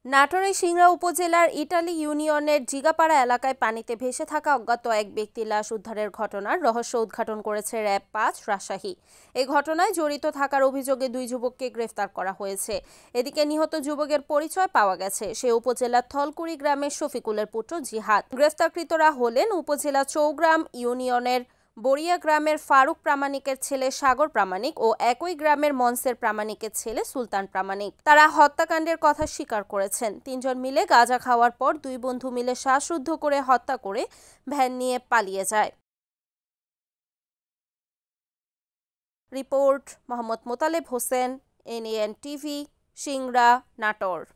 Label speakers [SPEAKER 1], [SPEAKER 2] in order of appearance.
[SPEAKER 1] নাটোরের সিংড়া উপজেলার ইটালি ইউনিয়নের জিগাপাড়া এলাকায় পানিতে ভেসে থাকা অজ্ঞাত এক ব্যক্তির লাশ উদ্ধারের ঘটনার রহস্য উদ্ঘাটন করেছে র‍্যাব-৫ রাজশাহী। এই ঘটনায় জড়িত থাকার অভিযোগে ২ যুবককে গ্রেফতার করা হয়েছে। এদিকে নিহত যুবকের পরিচয় পাওয়া গেছে। সে উপজেলার থলকুড়ি গ্রামের শফিকুলের পুত্র জিহাদ। গ্রেফতারকৃতরা হলেন উপজেলা চৌগ্রাম ইউনিয়নের বড়িয়া গ্রামের ফারুক প্রামাণিকের ছেলে সাগর প্রামাণিক ও একই গ্রামের মনসের প্রামাণিকের ছেলে সুলতান প্রামাণিক। তারা হত্যাকাণ্ডের কথা স্বীকার করেছেন। ৩ জন মিলে গাঁজা খাওয়ার পর ২ বন্ধু মিলে শ্বাসরুদ্ধ করে হত্যা করে ভ্যান নিয়ে পালিয়ে যায়। Report Mohammad Motaleb Hossain, NAN TV, Singra, Natore.